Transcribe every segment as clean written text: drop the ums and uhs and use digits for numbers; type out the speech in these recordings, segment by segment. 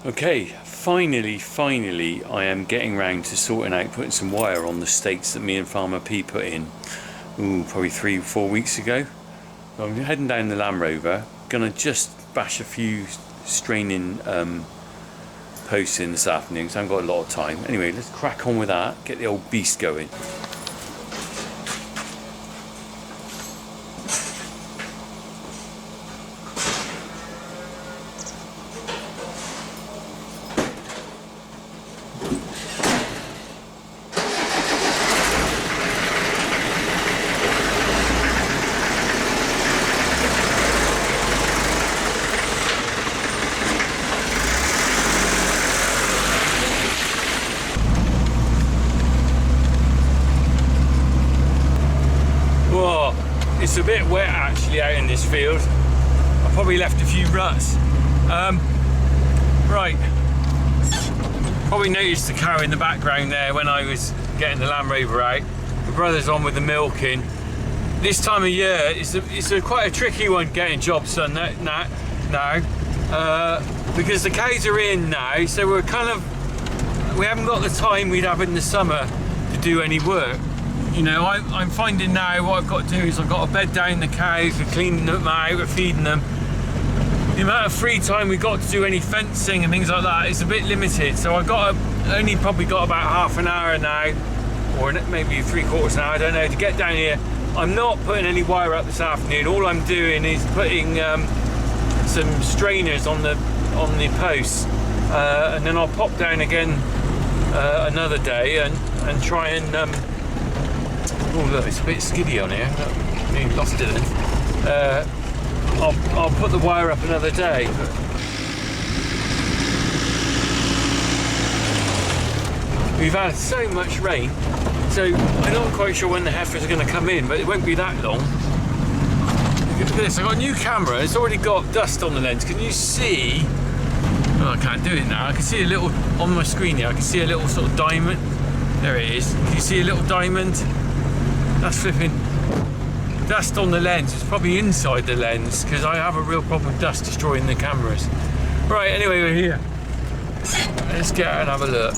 Okay, finally I am getting round to sorting out putting some wire on the stakes that me and Farmer P put in probably 3-4 weeks ago. I'm heading down the Land Rover, gonna just bash a few straining posts in this afternoon because I haven't got a lot of time. Anyway, let's crack on with that, get the old beast going. It's a bit wet actually out in this field. I probably left a few ruts. Right, probably noticed the cow in the background there when I was getting the Land Rover out. My brother's on with the milking. This time of year it's quite a tricky one getting jobs done now because the cows are in now, so we haven't got the time we'd have in the summer to do any work. You know, I'm finding now what I've got to do is I've got to bed down the cows, we're cleaning them out, we're feeding them. The amount of free time we've got to do any fencing and things like that is a bit limited, so I've only probably got about half an hour now, or maybe 3/4 an hour, I don't know, to get down here. I'm not putting any wire up this afternoon. All I'm doing is putting some strainers on the posts, and then I'll pop down again another day and try and oh look, it's a bit skiddy on here. Look, lost it then. I'll put the wire up another day. We've had so much rain, so I'm not quite sure when the heifers are going to come in, but it won't be that long. Look at this, I've got a new camera. It's already got dust on the lens. Can you see? Oh, I can't do it now. I can see a little on my screen here. I can see a little sort of diamond. There it is. Can you see a little diamond? That's flipping dust on the lens. It's probably inside the lens because I have a real problem with dust destroying the cameras. Right, anyway, we're here. Let's get out and have a look.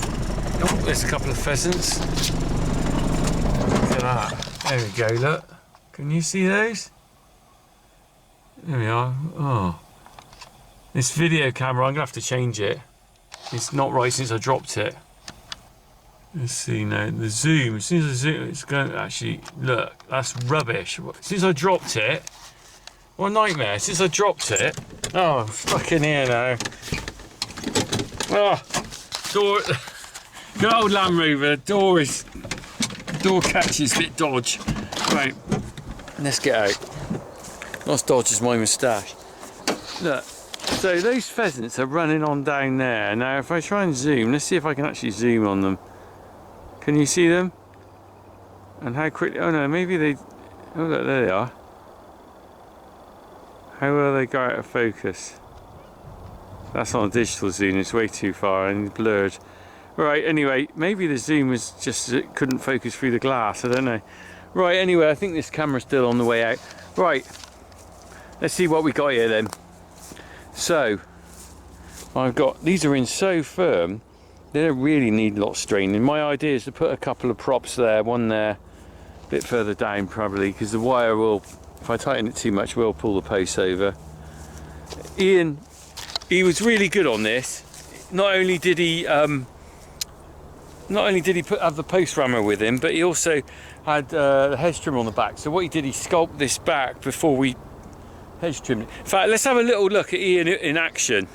Oh, there's a couple of pheasants. Look at that. There we go, look. Can you see those? There we are. Oh. This video camera, I'm going to have to change it. It's not right since I dropped it. Let's see now, the zoom, as soon as I zoom, it's going to actually, look, that's rubbish. Since I dropped it, what a nightmare, since I dropped it, oh, fucking here now. Oh, door, good old Land Rover, door catches a bit dodge. Right, let's get out. Not as dodge as my moustache. Look, so those pheasants are running on down there. Now, if I try and zoom, let's see if I can actually zoom on them. Can you see them? And how quickly? Oh no, maybe they. Oh look, there they are. How will they go out of focus? That's on a digital zoom. It's way too far and blurred. Right. Anyway, maybe the zoom was just it couldn't focus through the glass. I don't know. Right. Anyway, I think this camera's still on the way out. Right. Let's see what we got here then. So I've got these are in so firm. They don't really need a lot of straining. My idea is to put a couple of props there, one there, a bit further down probably, because the wire will, if I tighten it too much, will pull the post over. Ian, he was really good on this. Not only did he have the post rammer with him, but he also had the hedge trimmer on the back. So what he did, he sculpted this back before we hedge trimmed it. In fact, let's have a little look at Ian in action.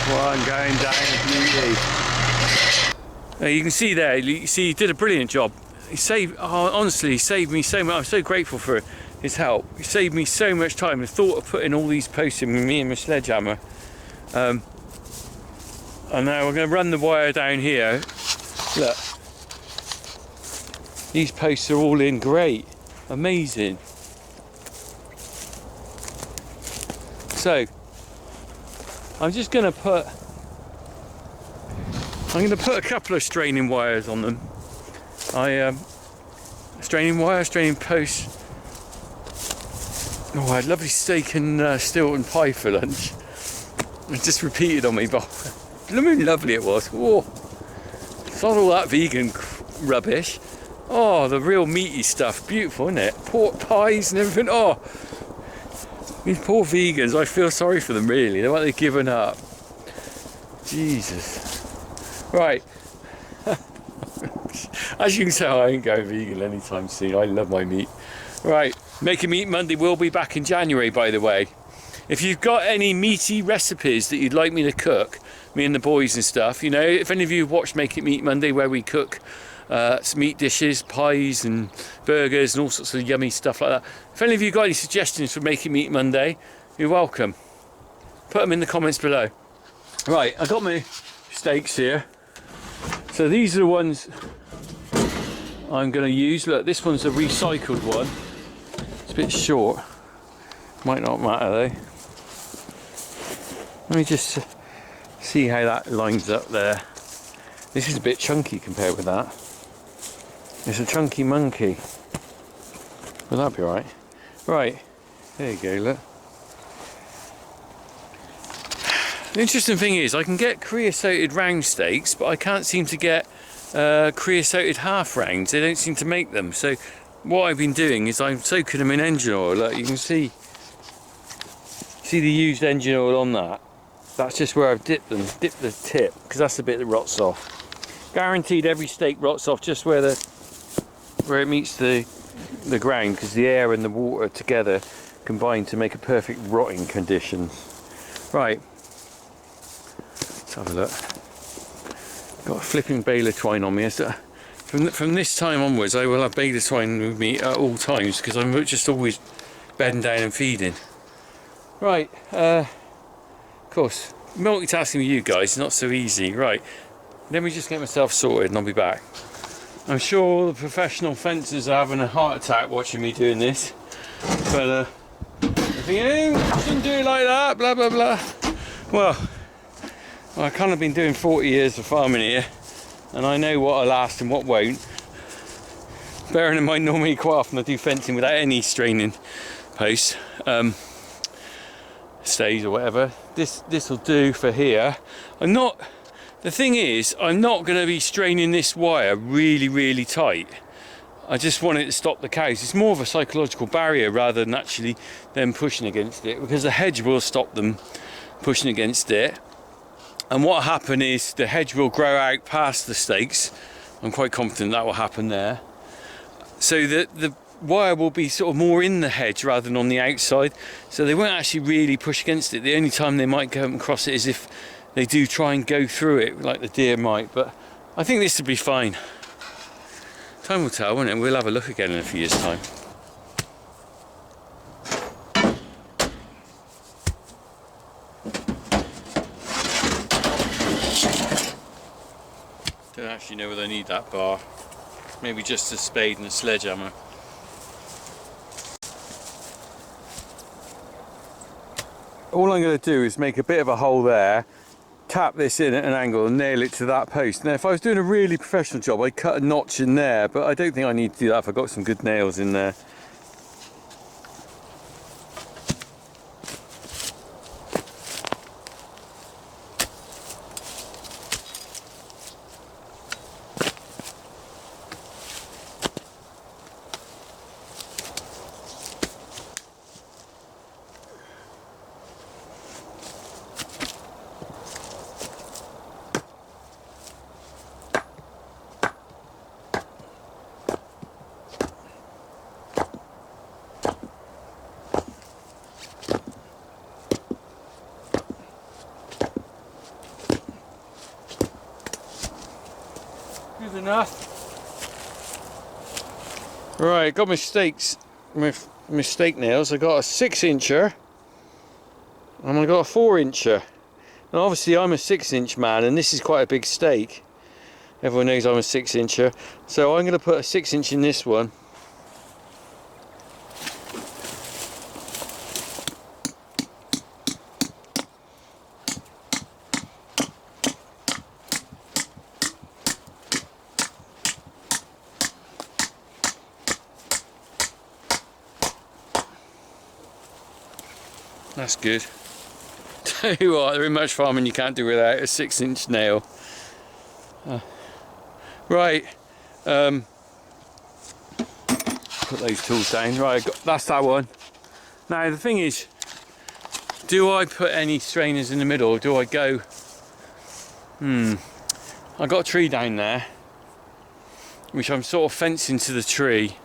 One going down beauty. You can see there, you see he did a brilliant job. He saved, honestly, he saved me so much. I'm so grateful for his help. He saved me so much time. The thought of putting all these posts in with me and my sledgehammer. And now we're going to run the wire down here. Look. These posts are all in great. Amazing. So I'm just going to put a couple of straining wires on them. Straining posts. Oh, I had lovely steak and Stilton pie for lunch. It just repeated on me, but blooming lovely it was. Whoa. It's not all that vegan rubbish. Oh, the real meaty stuff. Beautiful, isn't it? Pork pies and everything. Oh, these poor vegans, I feel sorry for them really. They're like they've given up. Jesus. Right. As you can tell, I ain't going vegan anytime soon. I love my meat. Right. Making Meat Monday will be back in January, by the way. If you've got any meaty recipes that you'd like me to cook, me and the boys and stuff, you know, if any of you have watched Make It Meat Monday, where we cook some meat dishes, pies and burgers and all sorts of yummy stuff like that. If any of you got any suggestions for Make It Meat Monday, you're welcome. Put them in the comments below. Right, I got my steaks here. So these are the ones I'm going to use. Look, this one's a recycled one. It's a bit short. Might not matter though. Let me just see how that lines up there. This is a bit chunky compared with that. It's a chunky monkey. Will that be alright? Right, there you go, look. The interesting thing is I can get creosoted round steaks, but I can't seem to get creosoted half rounds. They don't seem to make them. So what I've been doing is I'm soaking them in engine oil. Look, you can see the used engine oil on that. That's just where I've dipped the tip, because that's the bit that rots off. Guaranteed every steak rots off just where it meets the ground, because the air and the water together combine to make a perfect rotting condition. Right, let's have a look. Got a flipping baler twine on me. From this time onwards I will have baler twine with me at all times, because I'm just always bedding down and feeding. Right, of course, multitasking with you guys is not so easy. Right, let me just get myself sorted and I'll be back. I'm sure all the professional fencers are having a heart attack watching me doing this, but thinking, shouldn't do it like that, blah blah blah. Well, I've kind of been doing 40 years of farming here, and I know what'll last and what won't. Bearing in mind, normally quite often I do fencing without any straining posts, stays or whatever. This will do for here. The thing is, I'm not going to be straining this wire really tight. I just want it to stop the cows. It's more of a psychological barrier rather than actually them pushing against it, because the hedge will stop them pushing against it. And what will happen is the hedge will grow out past the stakes. I'm quite confident that will happen there. So that the wire will be sort of more in the hedge rather than on the outside. So they won't actually really push against it. The only time they might go and cross it is if they do try and go through it, like the deer might. But I think this will be fine. Time will tell, won't it? We'll have a look again in a few years' time. Don't actually know whether I need that bar. Maybe just a spade and a sledgehammer. All I'm going to do is make a bit of a hole there, tap this in at an angle and nail it to that post. Now if I was doing a really professional job I'd cut a notch in there, but I don't think I need to do that if I've got some good nails in there. Good enough. Right, got my stakes, my stake nails. I got a 6-incher and I got a 4-incher. Now obviously I'm a 6-inch man and this is quite a big stake. Everyone knows I'm a 6-incher. So I'm going to put a 6-inch in this one. That's good. Tell you what, there ain't much farming you can't do without a 6-inch nail. Right, put those tools down. Right, that's that one. Now the thing is, do I put any strainers in the middle, or do I go? I got a tree down there, which I'm sort of fencing to the tree.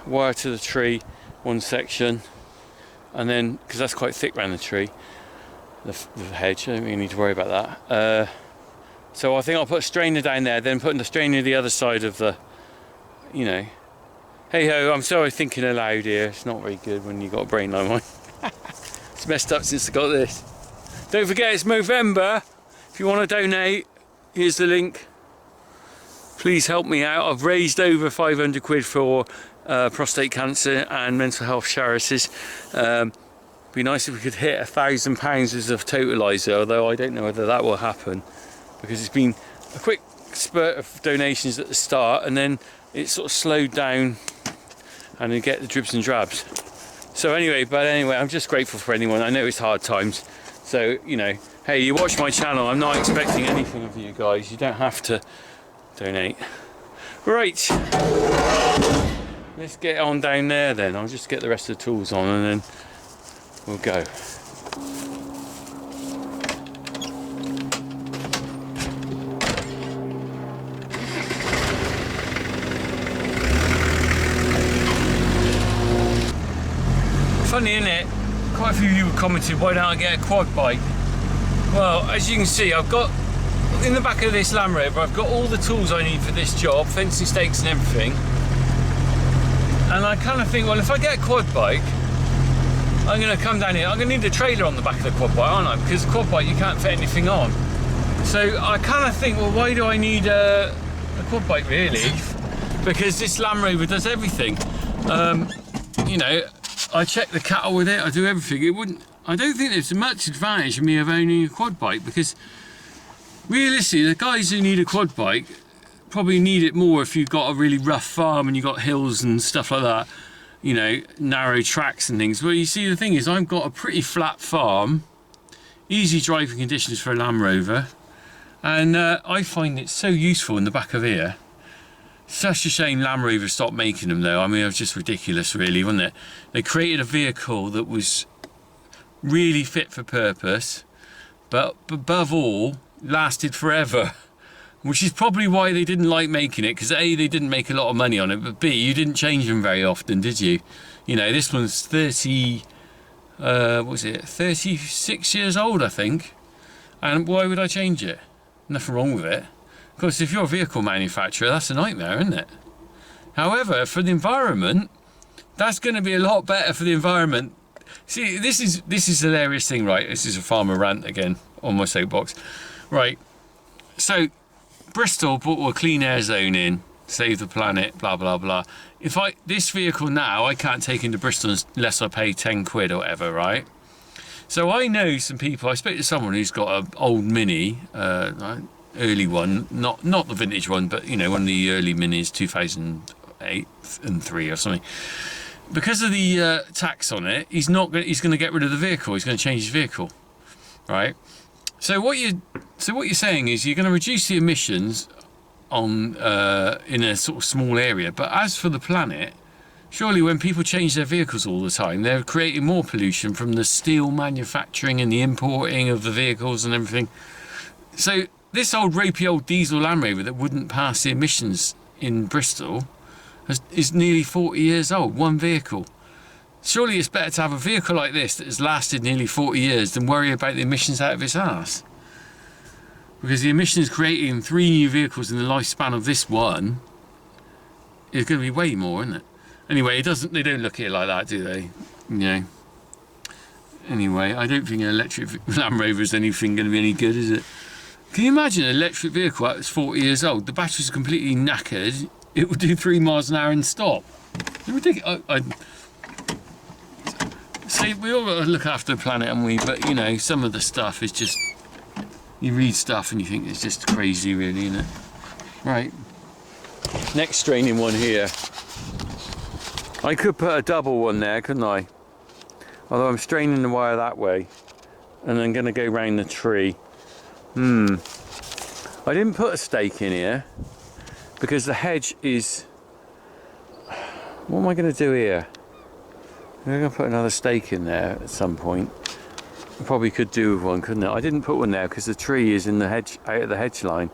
Wire to the tree, one section. And then, because that's quite thick around the tree, the hedge, I don't really need to worry about that. So I think I'll put a strainer down there, then putting the strainer the other side of the, you know. Hey ho, I'm sorry thinking aloud here. It's not very good when you've got a brain like mine. It's messed up since I got this. Don't forget it's Movember. If you want to donate, here's the link. Please help me out. I've raised over 500 quid for prostate cancer and mental health charities. Be nice if we could hit £1,000 as a totaliser, although I don't know whether that will happen, because it's been a quick spurt of donations at the start and then it sort of slowed down and you get the dribs and drabs. So anyway, I'm just grateful for anyone. I know it's hard times, so you know, hey, you watch my channel, I'm not expecting anything of you guys. You don't have to donate. Right, let's get on down there then. I'll just get the rest of the tools on and then we'll go. Funny, isn't it? Quite a few of you commented, why don't I get a quad bike? Well, as you can see, I've got, in the back of this Land Rover, I've got all the tools I need for this job, fencing stakes and everything. And I kind of think, well, if I get a quad bike, I'm going to come down here, I'm going to need a trailer on the back of the quad bike, aren't I? Because the quad bike, you can't fit anything on. So I kind of think, well, why do I need a quad bike, really? Because this Land Rover does everything. You know, I check the cattle with it, I do everything. I don't think there's much advantage in me of owning a quad bike, because realistically, the guys who need a quad bike probably need it more if you've got a really rough farm and you've got hills and stuff like that, you know, narrow tracks and things. Well, you see, the thing is, I've got a pretty flat farm, easy driving conditions for a Land Rover, and I find it so useful in the back of here. Such a shame Land Rover stopped making them though. I mean, it was just ridiculous really, wasn't it? They created a vehicle that was really fit for purpose, but above all, lasted forever. Which is probably why they didn't like making it, because A, they didn't make a lot of money on it, but B, you didn't change them very often, did you? You know, this one's 36 years old, I think. And why would I change it? Nothing wrong with it. Of course, if you're a vehicle manufacturer, that's a nightmare, isn't it? However, for the environment, that's going to be a lot better for the environment. See, this is a hilarious thing, right? This is a farmer rant again on my soapbox. Right, so Bristol put a clean air zone in, save the planet, blah, blah, blah. This vehicle now, I can't take into Bristol unless I pay 10 quid or whatever, right? So I know some people, I spoke to someone who's got an old Mini, early one, not the vintage one, but you know, one of the early Minis, 2008 and 3 or something. Because of the tax on it, he's going to get rid of the vehicle. He's going to change his vehicle, right? So what you're saying is you're going to reduce the emissions on in a sort of small area, but as for the planet, surely when people change their vehicles all the time, they're creating more pollution from the steel manufacturing and the importing of the vehicles and everything. So this ropey old diesel Land Rover that wouldn't pass the emissions in Bristol is nearly 40 years old, one vehicle. Surely it's better to have a vehicle like this that has lasted nearly 40 years than worry about the emissions out of its arse. Because the emissions created in 3 new vehicles in the lifespan of this one is going to be way more, isn't it? Anyway, they don't look at it like that, do they? You know. Anyway, I don't think an electric Land Rover is anything going to be any good, is it? Can you imagine an electric vehicle that's 40 years old? The batteries are completely knackered. It would do 3 miles an hour and stop. It's ridiculous. See, we all got to look after the planet, haven't we? But you know, some of the stuff is just, you read stuff and you think it's just crazy, really, isn't it? Right. Next straining one here. I could put a double one there, couldn't I? Although I'm straining the wire that way, and I'm going to go round the tree. I didn't put a stake in here because the hedge is. What am I going to do here? I'm going to put another stake in there at some point. I probably could do with one, couldn't I? I didn't put one there because the tree is in the hedge, out of the hedge line.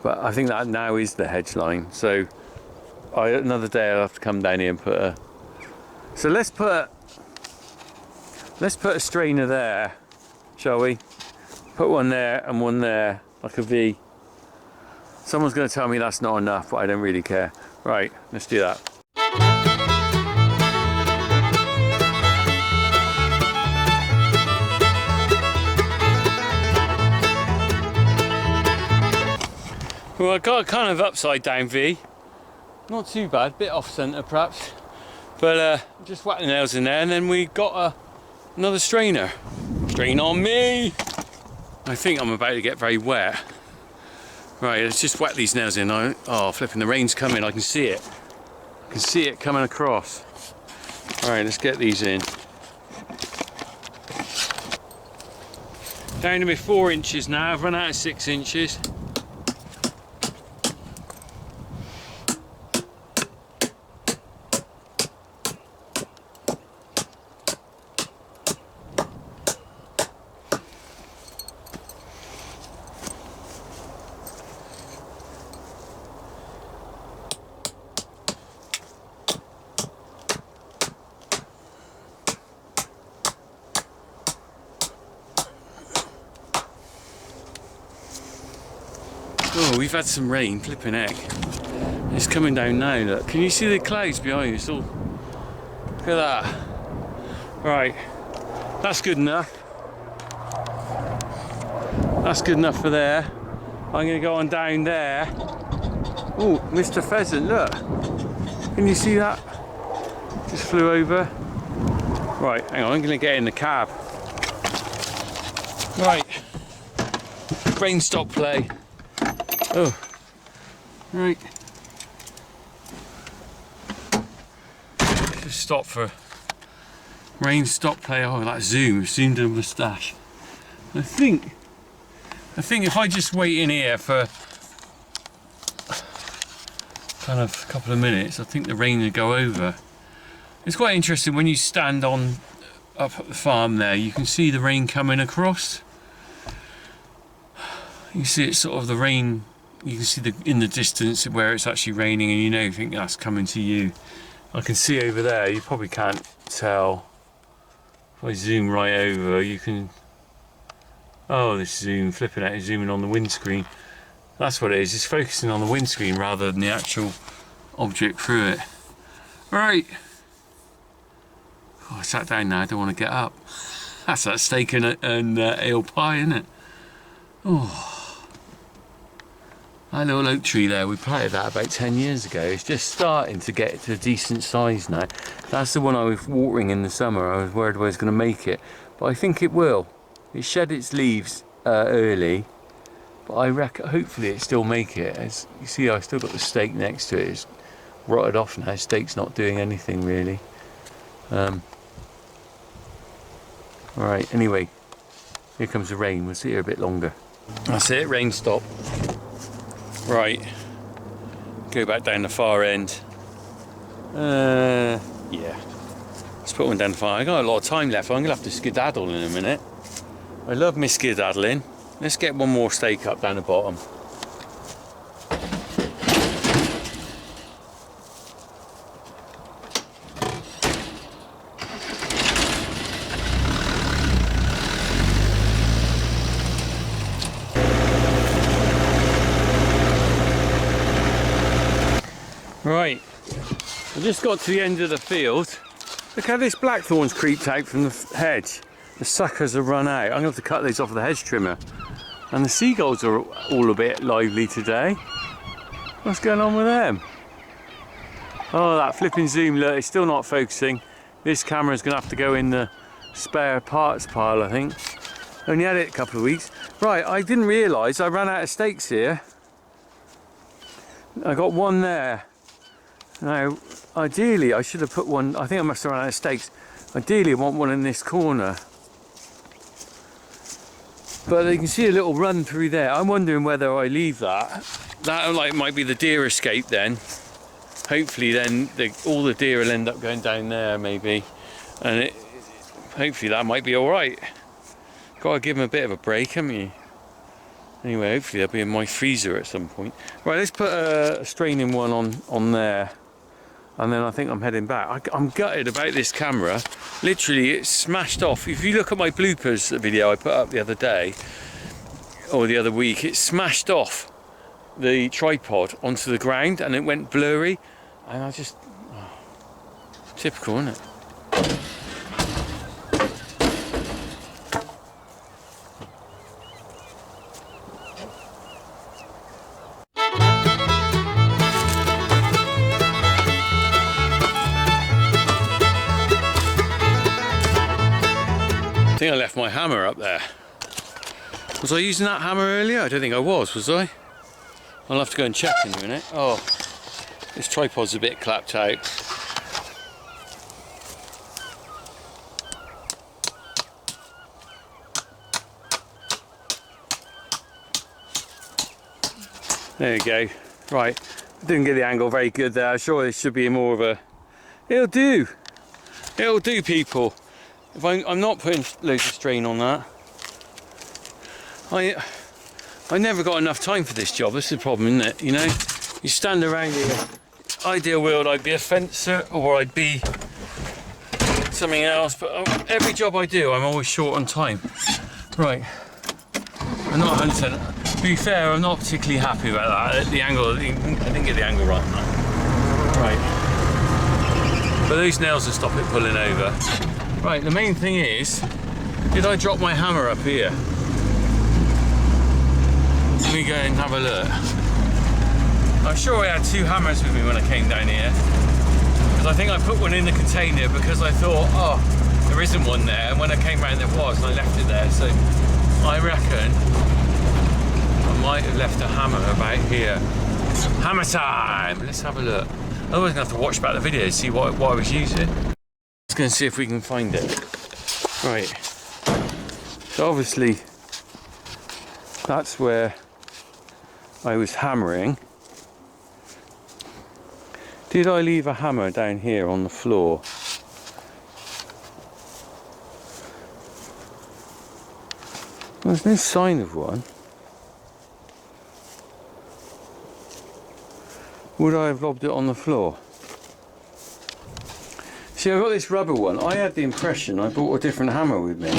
But I think that now is the hedge line. So another day I'll have to come down here and put a. So let's put a strainer there, shall we? Put one there and one there, like a V. Someone's going to tell me that's not enough, but I don't really care. Right, let's do that. Well, I got a kind of upside down V. Not too bad, bit off centre perhaps. But just whack the nails in there, and then we got another strainer. Strain on me! I think I'm about to get very wet. Right, let's just whack these nails in. Oh, flipping, the rain's coming, I can see it. I can see it coming across. Alright, let's get these in. Down to me 4 inches now, I've run out of 6 inches. Oh, we've had some rain, flipping heck. It's coming down now, look. Can you see the clouds behind you? It's all... Look at that. Right, that's good enough. That's good enough for there. I'm going to go on down there. Oh, Mr. Pheasant, look. Can you see that? Just flew over. Right, hang on, I'm going to get in the cab. Right. Rain stop play. Oh, right. Just stop for rain stop play. Oh, that zoomed in a moustache. I think if I just wait in here for kind of a couple of minutes, I think the rain will go over. It's quite interesting when you stand up at the farm there, you can see the rain coming across. You see it's sort of the rain. You can see in the distance where it's actually raining, and you think that's coming to you. I can see over there, you probably can't tell. If I zoom right over, you can... Oh, this zoom, flipping out, zooming on the windscreen. That's what it is, it's focusing on the windscreen rather than the actual object through it. Right. Oh, I sat down now, I don't want to get up. That's that steak and ale pie, isn't it? Oh. That little oak tree there, we planted that about 10 years ago. It's just starting to get to a decent size now. That's the one I was watering in the summer. I was worried I was going to make it, but I think it will. It shed its leaves early, but I reckon hopefully it still make it. As you see, I've still got the stake next to it. It's rotted off now. Stake's not doing anything really. Alright, anyway, here comes the rain. We'll sit here a bit longer. That's it, rain stop. Right, go back down the far end. Yeah, let's put one down the far. I got a lot of time left. I'm gonna have to skedaddle in a minute. I love my skedaddling. Let's get one more stake up down the bottom. Right, I just got to the end of the field. Look how this blackthorn's creeped out from the hedge. The suckers have run out. I'm going to have to cut these off with the hedge trimmer. And the seagulls are all a bit lively today. What's going on with them? Oh, that flipping zoom, look, it's still not focusing. This camera's gonna have to go in the spare parts pile, I think. Only had it a couple of weeks. Right, I didn't realise I ran out of steaks here. I got one there. Now, ideally, I should have put one, I think I must have run out of steaks. Ideally, I want one in this corner. But you can see a little run through there. I'm wondering whether I leave that. That like might be the deer escape then. Hopefully then all the deer will end up going down there maybe. And hopefully that might be alright. Got to give them a bit of a break, haven't you? Anyway, hopefully they'll be in my freezer at some point. Right, let's put a straining one on there. And then I think I'm heading back. I'm gutted about this camera. Literally, it's smashed off. If you look at my bloopers video I put up the other day, or the other week, it smashed off the tripod onto the ground and it went blurry. And I just... Oh, typical, isn't it? I think I left my hammer up there. Was I using that hammer earlier? I don't think I was I? I'll have to go and check in a minute. Oh, this tripod's a bit clapped out. There you go. Right, didn't get the angle very good there. I'm sure it should be more of a... It'll do. It'll do, people. If I'm not putting loads of strain on that. I never got enough time for this job. This is the problem, isn't it? You know, you stand around here. Ideal world, I'd be a fencer or I'd be something else. But every job I do, I'm always short on time. Right. I'm not 100%. To be fair, I'm not particularly happy about that. The angle, I didn't get the angle right on that. Right. But those nails will stop it pulling over. Right, the main thing is, did I drop my hammer up here? Let me go and have a look. I'm sure I had two hammers with me when I came down here. Because I think I put one in the container because I thought, oh, there isn't one there. And when I came round there was, and I left it there. So I reckon I might have left a hammer about here. Hammer time! Let's have a look. Otherwise I'm going to have to watch back the video to see what I was using. Let's go and see if we can find it. Right. So obviously, that's where I was hammering. Did I leave a hammer down here on the floor? There's no sign of one. Would I have lobbed it on the floor? See, I've got this rubber one. I had the impression I brought a different hammer with me.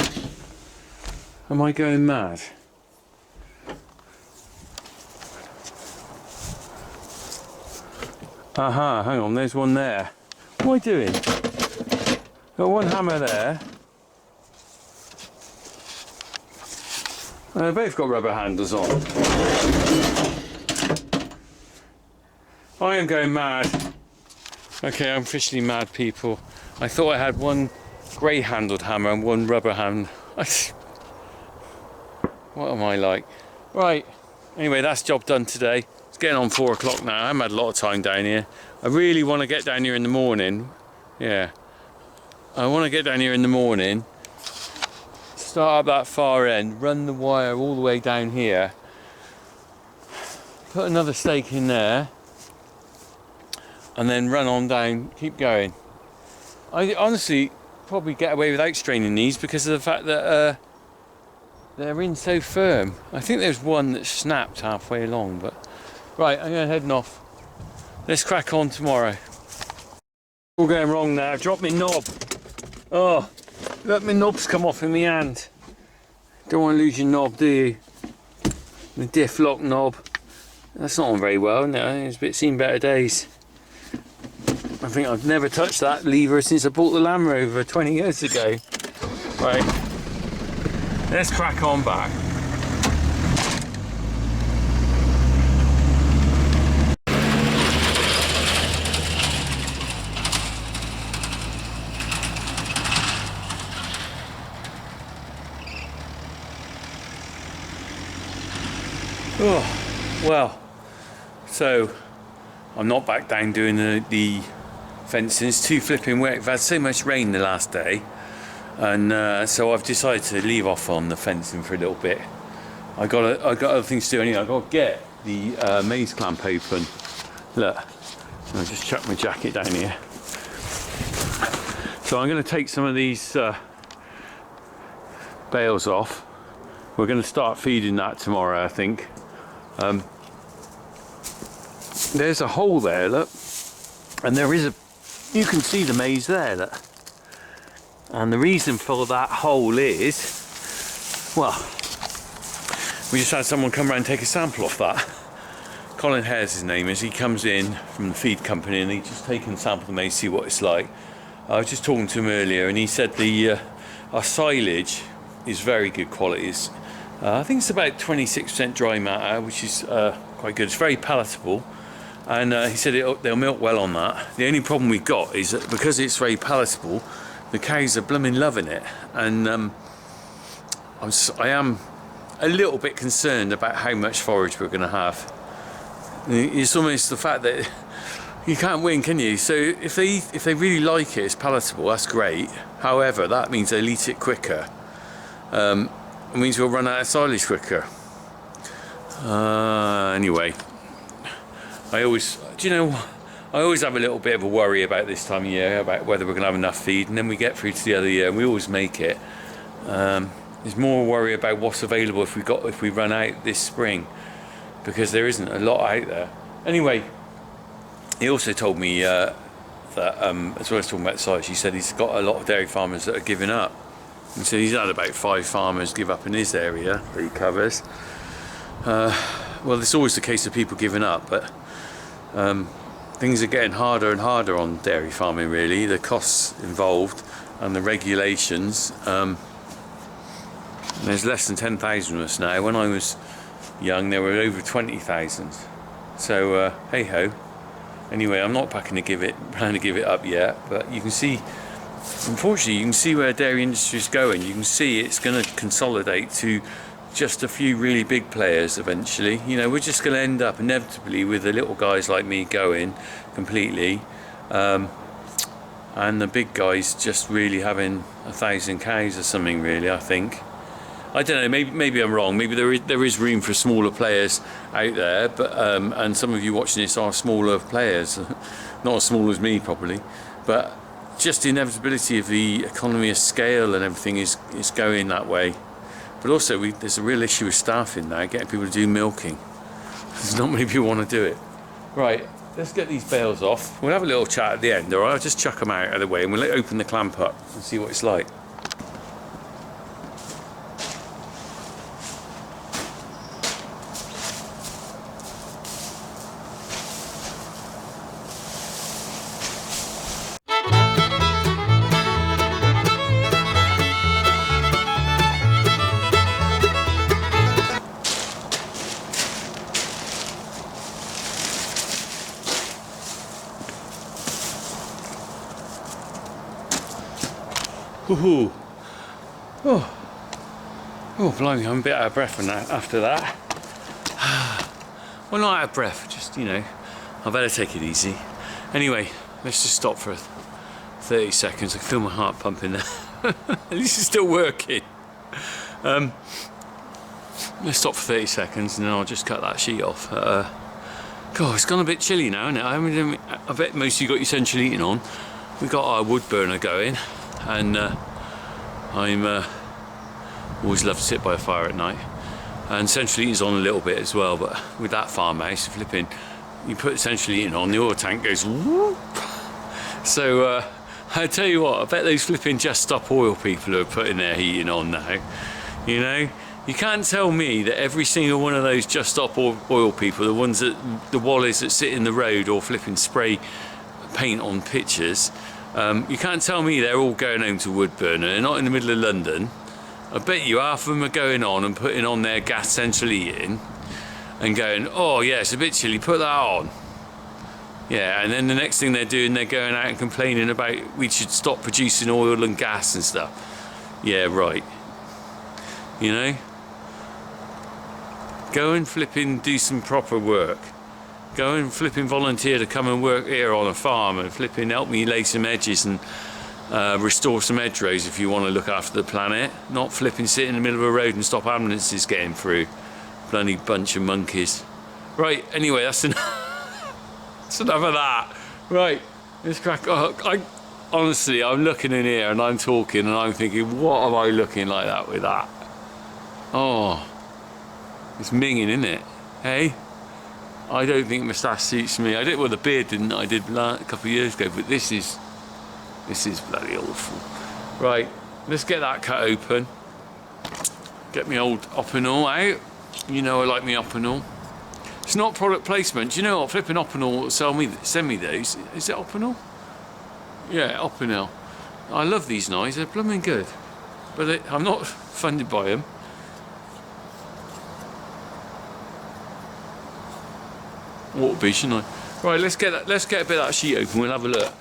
Am I going mad? Aha, hang on, there's one there. What am I doing? Got one hammer there. And they've both got rubber handles on. I am going mad. Okay, I'm officially mad, people. I thought I had one grey handled hammer and one rubber hand. What am I like? Right, anyway, that's job done today. It's getting on 4 o'clock now. I haven't had a lot of time down here. I really want to get down here in the morning. Yeah. I want to get down here in the morning, start up that far end, run the wire all the way down here, put another stake in there, and then run on down, keep going. I honestly probably get away without straining these because of the fact that they're in so firm. I think there's one that snapped halfway along, but right, I'm going heading off. Let's crack on tomorrow. All going wrong now. Drop my knob. Oh, let my knobs come off in my hand. Don't want to lose your knob, do you? The diff lock knob. That's not on very well, no. It's a bit seen better days. I think I've never touched that lever since I bought the Land Rover 20 years ago. Right, let's crack on back. Well, so I'm not back down doing the fencing. It's too flipping wet. We've had so much rain the last day, and so I've decided to leave off on the fencing for a little bit. I got other things to do anyway. I got to get the maize clamp open. Look, I'll just chuck my jacket down here. So I'm going to take some of these bales off. We're going to start feeding that tomorrow, I think. There's a hole there, look, and you can see the maize there, look. And the reason for that hole is, well, we just had someone come around and take a sample off that. Colin Hare's his name is. He comes in from the feed company and he's just taken a sample of the maize, see what it's like. I was just talking to him earlier and he said our silage is very good quality. I think it's about 26% dry matter, which is quite good. It's very palatable, and he said they'll milk well on that. The only problem we've got is that because it's very palatable, the cows are blooming loving it, and I am a little bit concerned about how much forage we're going to have. It's almost the fact that you can't win, can you? So if they really like it, it's palatable, that's great. However, that means they'll eat it quicker. It means we'll run out of silage quicker. Anyway, I always have a little bit of a worry about this time of year, about whether we're going to have enough feed, and then we get through to the other year and we always make it. There's more worry about what's available if we run out this spring, because there isn't a lot out there. Anyway, he also told me that as well as talking about silage, he said he's got a lot of dairy farmers that are giving up. And so he's had about 5 farmers give up in his area that he covers. Well, it's always the case of people giving up, but things are getting harder and harder on dairy farming, really. The costs involved and the regulations. There's less than 10,000 of us now. When I was young, there were over 20,000. So hey ho. Anyway, I'm not planning to give it up yet, but you can see. Unfortunately, you can see where dairy industry is going. You can see it's going to consolidate to just a few really big players eventually. You know, we're just going to end up inevitably with the little guys like me going completely, and the big guys just really having 1,000 cows or something. Really, I think. I don't know. Maybe I'm wrong. Maybe there is room for smaller players out there, but and some of you watching this are smaller players, not as small as me probably, but. Just the inevitability of the economy of scale and everything is going that way. But also there's a real issue with staffing now, getting people to do milking. There's not many people want to do it. Right, let's get these bales off. We'll have a little chat at the end, alright? I'll just chuck them out of the way and we'll open the clamp up and see what it's like. Ooh. Oh, blimey, I'm a bit out of breath after that. Well, not out of breath, just, you know, I better take it easy. Anyway, let's just stop for 30 seconds. I can feel my heart pumping there. At least it's still working. Let's stop for 30 seconds and then I'll just cut that sheet off. God, it's gone a bit chilly now, isn't it? I bet most of you got your central heating on. We've got our wood burner going. And I'm always love to sit by a fire at night, and central heating's on a little bit as well, but with that farmhouse, flipping, you put central heating on, the oil tank goes whoop. So I tell you what, I bet those flipping Just Stop Oil people are putting their heating on now. You know, you can't tell me that every single one of those Just Stop Oil people, the wallies that sit in the road or flipping spray paint on pictures, you can't tell me they're all going home to wood burner. They're not in the middle of London. I bet you half of them are going on and putting on their gas central heating and going, oh yeah, it's a bit chilly, put that on. Yeah, and then the next thing they're doing, they're going out and complaining about we should stop producing oil and gas and stuff. Yeah, right. You know? Go and flipping do some proper work. Go and flipping volunteer to come and work here on a farm and flipping help me lay some edges and restore some hedgerows if you want to look after the planet. Not flipping sit in the middle of a road and stop ambulances getting through. Bloody bunch of monkeys. Right, anyway, that's enough of that. Right, let's crack on. Honestly, I'm looking in here and I'm talking and I'm thinking, what am I looking like that with that? Oh, it's minging, isn't it? Hey? I don't think moustache suits me. I did, well, the beard didn't. I did a couple of years ago, but this is bloody awful. Right, let's get that cut open. Get me old Opinel out. You know I like me Opinel. It's not product placement. Do you know what? Flipping Opinel send me those. Is it Opinel? Yeah, Opinel. I love these knives. They're blooming good, but I'm not funded by them. Ought to be, shouldn't I? Right, let's get a bit of that sheet open. We'll have a look.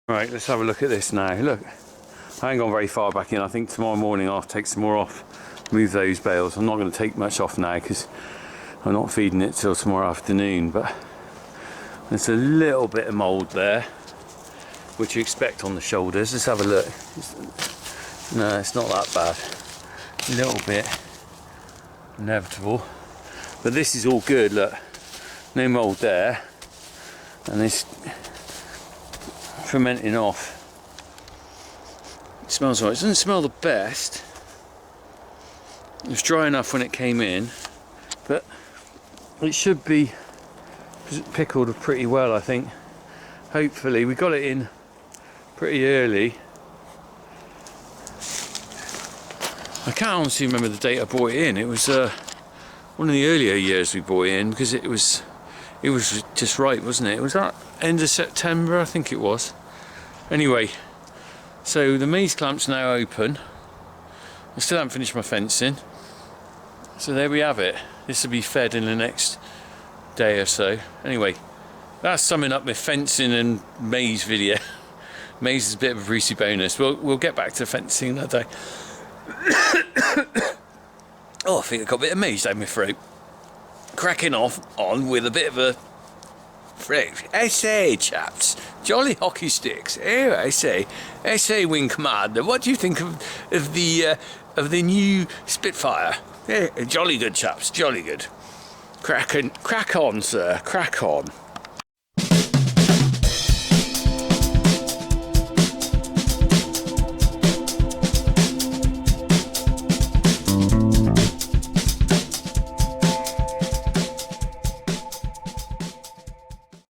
Right, let's have a look at this now. Look, I ain't gone very far back in. I think tomorrow morning I'll take some more off, move those bales. I'm not going to take much off now because I'm not feeding it till tomorrow afternoon, but there's a little bit of mould there, which you expect on the shoulders. Let's have a look. No, it's not that bad. A little bit inevitable, but this is all good. Look, no mould there, and this fermenting off. It smells right. It doesn't smell the best. It was dry enough when it came in, but it should be pickled pretty well, I think. Hopefully, we got it in pretty early. I can't honestly remember the date I brought it in. It was one of the earlier years we brought it in because it was just right, wasn't it? It was that end of September, I think it was. Anyway, so the maize clamp's now open. I still haven't finished my fencing. So there we have it. This will be fed in the next day or so. Anyway, that's summing up my fencing and maize video. Maize is a bit of a greasy bonus. We'll get back to fencing another day. Oh, I think I got a bit of maize down my throat. Cracking on with a bit of a SA, chaps. Jolly hockey sticks. Here I say, SA Wing Commander. What do you think of the new Spitfire? Yeah, jolly good, chaps. Jolly good. Crack on, sir. Crack on.